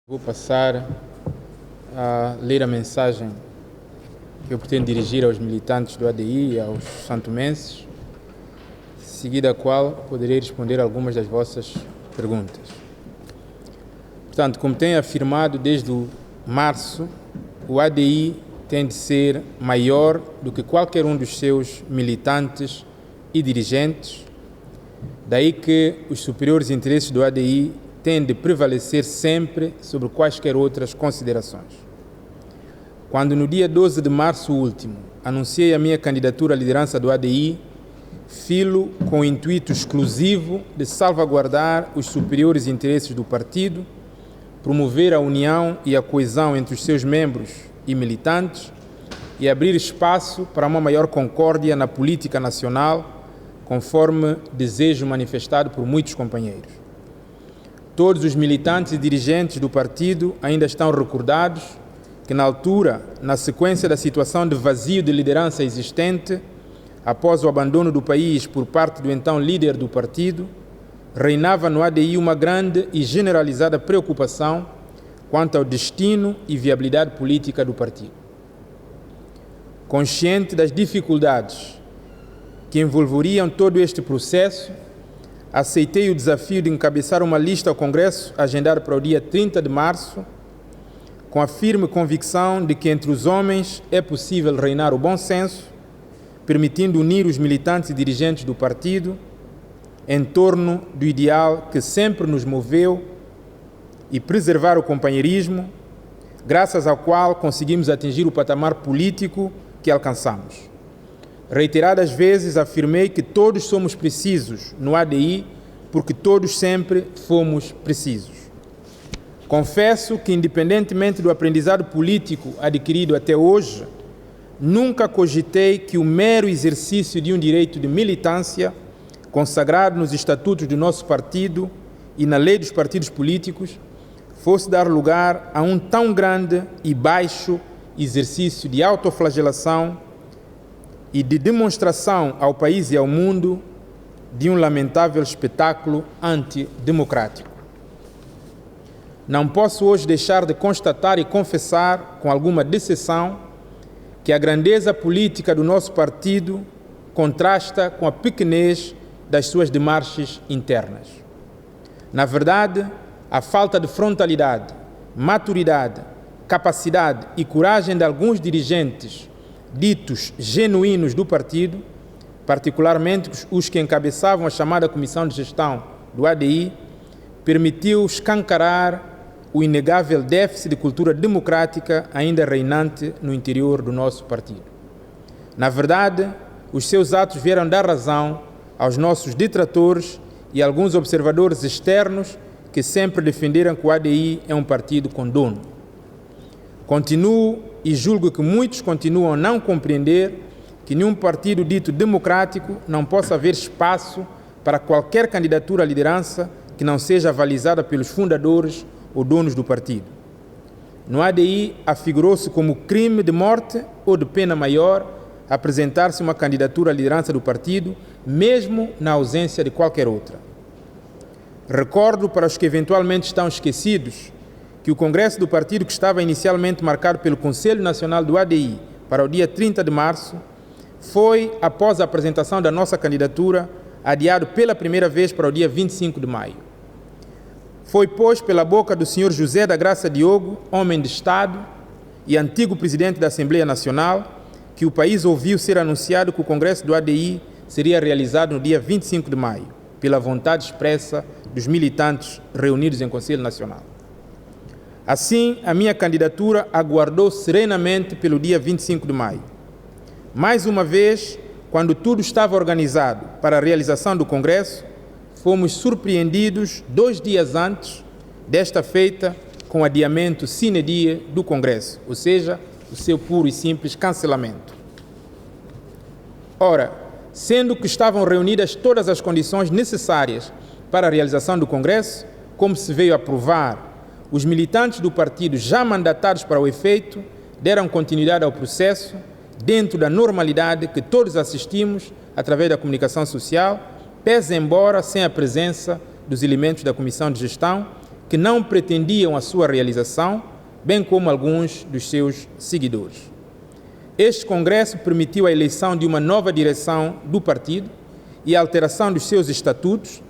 Vou passar a ler a mensagem que eu pretendo dirigir aos militantes do ADI e aos santomenses, seguida a qual poderei responder algumas das vossas perguntas. Portanto, como tenho afirmado desde março, o ADI tem de ser maior do que qualquer um dos seus militantes e dirigentes, daí que os superiores interesses do ADI têm de prevalecer sempre sobre quaisquer outras considerações. Quando no dia 12 de março último anunciei a minha candidatura à liderança do ADI, filo com o intuito exclusivo de salvaguardar os superiores interesses do partido, promover a união e a coesão entre os seus membros e militantes e abrir espaço para uma maior concórdia na política nacional, conforme desejo manifestado por muitos companheiros. Todos os militantes e dirigentes do partido ainda estão recordados que, na altura, na sequência da situação de vazio de liderança existente, após o abandono do país por parte do então líder do partido, reinava no ADI uma grande e generalizada preocupação quanto ao destino e viabilidade política do partido. Consciente das dificuldades que envolveriam todo este processo, aceitei o desafio de encabeçar uma lista ao Congresso agendada para o dia 30 de março, com a firme convicção de que entre os homens é possível reinar o bom senso, permitindo unir os militantes e dirigentes do partido em torno do ideal que sempre nos moveu e preservar o companheirismo, graças ao qual conseguimos atingir o patamar político que alcançamos. Reiteradas vezes afirmei que todos somos precisos no ADI porque todos sempre fomos precisos. Confesso que, independentemente do aprendizado político adquirido até hoje, nunca cogitei que o mero exercício de um direito de militância, consagrado nos estatutos do nosso partido e na lei dos partidos políticos, fosse dar lugar a um tão grande e baixo exercício de autoflagelação e de demonstração ao país e ao mundo de um lamentável espetáculo antidemocrático. Não posso hoje deixar de constatar e confessar, com alguma decepção, que a grandeza política do nosso partido contrasta com a pequenez das suas demarches internas. Na verdade, a falta de frontalidade, maturidade, capacidade e coragem de alguns dirigentes ditos genuínos do partido, particularmente os que encabeçavam a chamada Comissão de Gestão do ADI, permitiu escancarar o inegável déficit de cultura democrática ainda reinante no interior do nosso partido. Na verdade, os seus atos vieram dar razão aos nossos detratores e alguns observadores externos que sempre defenderam que o ADI é um partido com dono. Continuo e julgo que muitos continuam a não compreender que nenhum partido dito democrático não possa haver espaço para qualquer candidatura à liderança que não seja avalizada pelos fundadores ou donos do partido. No ADI, afigurou-se como crime de morte ou de pena maior apresentar-se uma candidatura à liderança do partido, mesmo na ausência de qualquer outra. Recordo para os que eventualmente estão esquecidos que o Congresso do Partido, que estava inicialmente marcado pelo Conselho Nacional do ADI para o dia 30 de março, foi, após a apresentação da nossa candidatura, adiado pela primeira vez para o dia 25 de maio. Foi, pois, pela boca do Sr. José da Graça Diogo, homem de Estado e antigo presidente da Assembleia Nacional, que o país ouviu ser anunciado que o Congresso do ADI seria realizado no dia 25 de maio, pela vontade expressa dos militantes reunidos em Conselho Nacional. Assim, a minha candidatura aguardou serenamente pelo dia 25 de maio. Mais uma vez, quando tudo estava organizado para a realização do Congresso, fomos surpreendidos 2 dias antes desta feita com o adiamento sine die do Congresso, ou seja, o seu puro e simples cancelamento. Ora, sendo que estavam reunidas todas as condições necessárias para a realização do Congresso, como se veio a provar, os militantes do partido já mandatados para o efeito deram continuidade ao processo dentro da normalidade que todos assistimos através da comunicação social, pese embora sem a presença dos elementos da Comissão de Gestão que não pretendiam a sua realização, bem como alguns dos seus seguidores. Este Congresso permitiu a eleição de uma nova direção do partido e a alteração dos seus estatutos,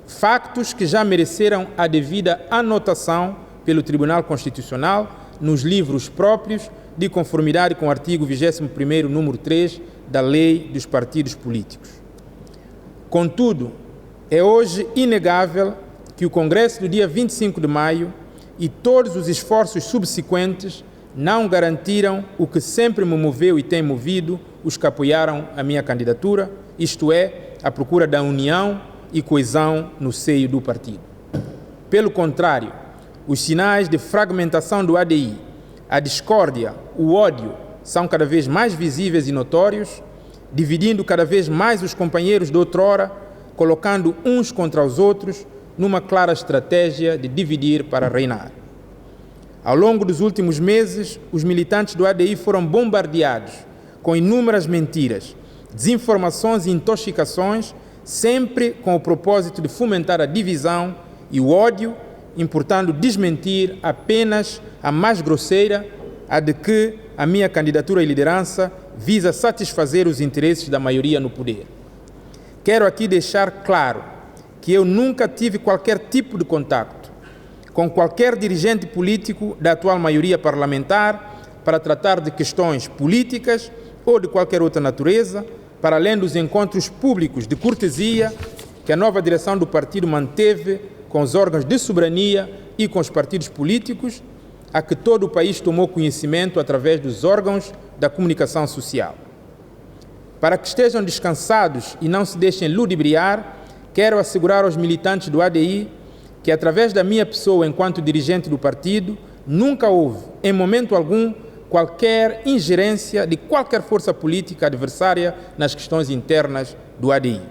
factos que já mereceram a devida anotação pelo Tribunal Constitucional nos livros próprios, de conformidade com o artigo 21º, número 3 da Lei dos Partidos Políticos. Contudo, é hoje inegável que o Congresso do dia 25 de maio e todos os esforços subsequentes não garantiram o que sempre me moveu e tem movido os que apoiaram a minha candidatura, isto é, a procura da união e coesão no seio do partido. Pelo contrário, os sinais de fragmentação do ADI, a discórdia, o ódio são cada vez mais visíveis e notórios, dividindo cada vez mais os companheiros de outrora, colocando uns contra os outros, numa clara estratégia de dividir para reinar. Ao longo dos últimos meses, os militantes do ADI foram bombardeados com inúmeras mentiras, desinformações e intoxicações, sempre com o propósito de fomentar a divisão e o ódio, importando desmentir apenas a mais grosseira, a de que a minha candidatura à liderança visa satisfazer os interesses da maioria no poder. Quero aqui deixar claro que eu nunca tive qualquer tipo de contacto com qualquer dirigente político da atual maioria parlamentar para tratar de questões políticas ou de qualquer outra natureza, para além dos encontros públicos de cortesia que a nova direção do partido manteve com os órgãos de soberania e com os partidos políticos, a que todo o país tomou conhecimento através dos órgãos da comunicação social. Para que estejam descansados e não se deixem ludibriar, quero assegurar aos militantes do ADI que, através da minha pessoa enquanto dirigente do partido, nunca houve, em momento algum, qualquer ingerência de qualquer força política adversária nas questões internas do ADI.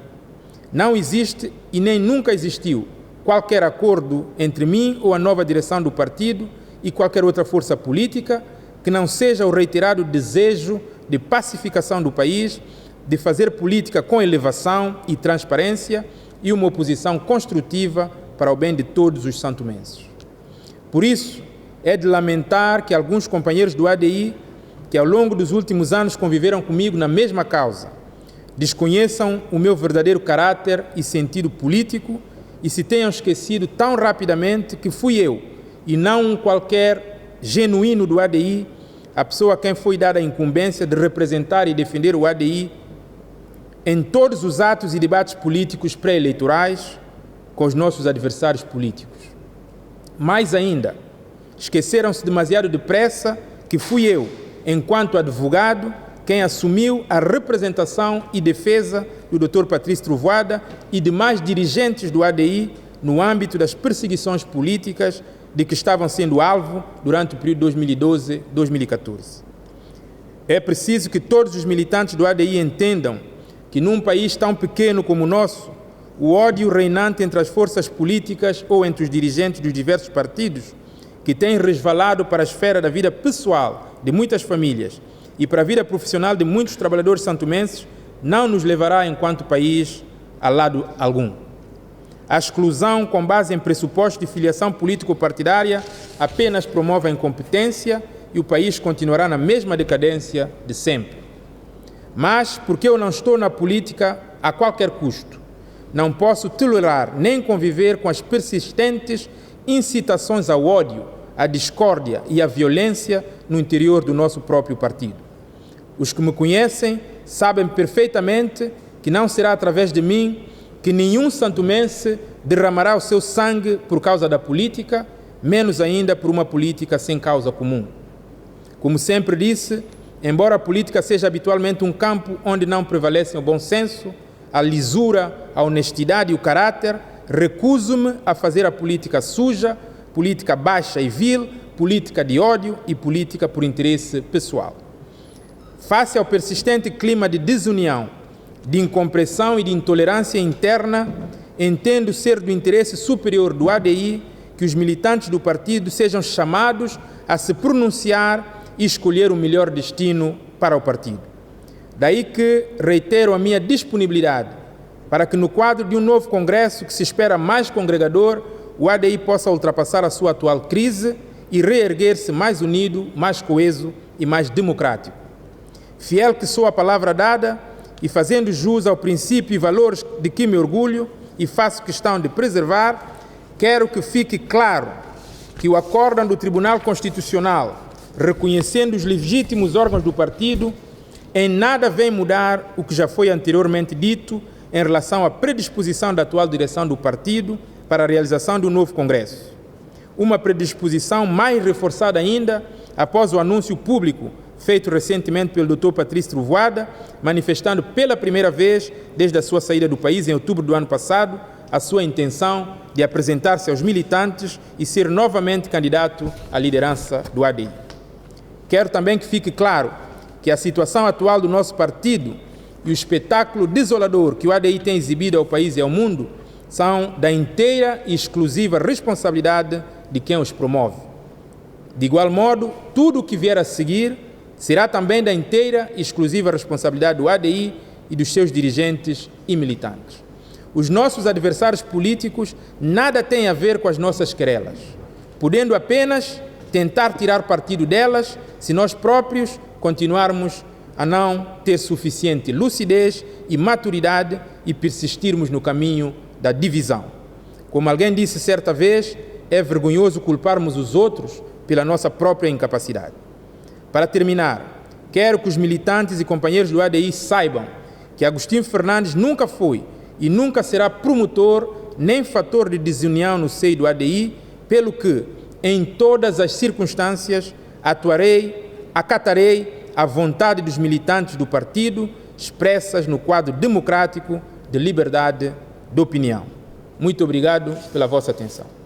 Não existe e nem nunca existiu qualquer acordo entre mim ou a nova direção do partido e qualquer outra força política que não seja o reiterado desejo de pacificação do país, de fazer política com elevação e transparência e uma oposição construtiva para o bem de todos os santomenses. Por isso, é de lamentar que alguns companheiros do ADI, que ao longo dos últimos anos conviveram comigo na mesma causa, desconheçam o meu verdadeiro caráter e sentido político e se tenham esquecido tão rapidamente que fui eu, e não um qualquer genuíno do ADI, a pessoa a quem foi dada a incumbência de representar e defender o ADI em todos os atos e debates políticos pré-eleitorais com os nossos adversários políticos. Mais ainda, esqueceram-se demasiado depressa que fui eu, enquanto advogado, quem assumiu a representação e defesa do Dr. Patrício Trovoada e demais dirigentes do ADI no âmbito das perseguições políticas de que estavam sendo alvo durante o período 2012-2014. É preciso que todos os militantes do ADI entendam que num país tão pequeno como o nosso, o ódio reinante entre as forças políticas ou entre os dirigentes dos diversos partidos, que tem resvalado para a esfera da vida pessoal de muitas famílias e para a vida profissional de muitos trabalhadores santomenses, não nos levará, enquanto país, a lado algum. A exclusão com base em pressupostos de filiação político-partidária apenas promove a incompetência e o país continuará na mesma decadência de sempre. Mas, porque eu não estou na política a qualquer custo, não posso tolerar nem conviver com as persistentes incitações ao ódio, à discórdia e à violência no interior do nosso próprio partido. Os que me conhecem sabem perfeitamente que não será através de mim que nenhum santomense derramará o seu sangue por causa da política, menos ainda por uma política sem causa comum. Como sempre disse, embora a política seja habitualmente um campo onde não prevalecem o bom senso, a lisura, a honestidade e o caráter, recuso-me a fazer a política suja, política baixa e vil, política de ódio e política por interesse pessoal. Face ao persistente clima de desunião, de incompreensão e de intolerância interna, entendo ser do interesse superior do ADI que os militantes do partido sejam chamados a se pronunciar e escolher o melhor destino para o partido. Daí que reitero a minha disponibilidade para que, no quadro de um novo congresso que se espera mais congregador, o ADI possa ultrapassar a sua atual crise e reerguer-se mais unido, mais coeso e mais democrático. Fiel que sou à palavra dada e fazendo jus ao princípio e valores de que me orgulho e faço questão de preservar, quero que fique claro que o acórdão do Tribunal Constitucional, reconhecendo os legítimos órgãos do partido, em nada vem mudar o que já foi anteriormente dito em relação à predisposição da atual direção do partido para a realização do novo Congresso. Uma predisposição mais reforçada ainda após o anúncio público feito recentemente pelo Dr. Patrício Trovoada, manifestando pela primeira vez desde a sua saída do país em outubro do ano passado a sua intenção de apresentar-se aos militantes e ser novamente candidato à liderança do ADI. Quero também que fique claro que a situação atual do nosso partido e o espetáculo desolador que o ADI tem exibido ao país e ao mundo são da inteira e exclusiva responsabilidade de quem os promove. De igual modo, tudo o que vier a seguir será também da inteira e exclusiva responsabilidade do ADI e dos seus dirigentes e militantes. Os nossos adversários políticos nada têm a ver com as nossas querelas, podendo apenas tentar tirar partido delas se nós próprios continuarmos a não ter suficiente lucidez e maturidade e persistirmos no caminho da divisão. Como alguém disse certa vez, é vergonhoso culparmos os outros pela nossa própria incapacidade. Para terminar, quero que os militantes e companheiros do ADI saibam que Agostinho Fernandes nunca foi e nunca será promotor nem fator de desunião no seio do ADI, pelo que, em todas as circunstâncias, acatarei a vontade dos militantes do partido expressas no quadro democrático de liberdade de opinião. Muito obrigado pela vossa atenção.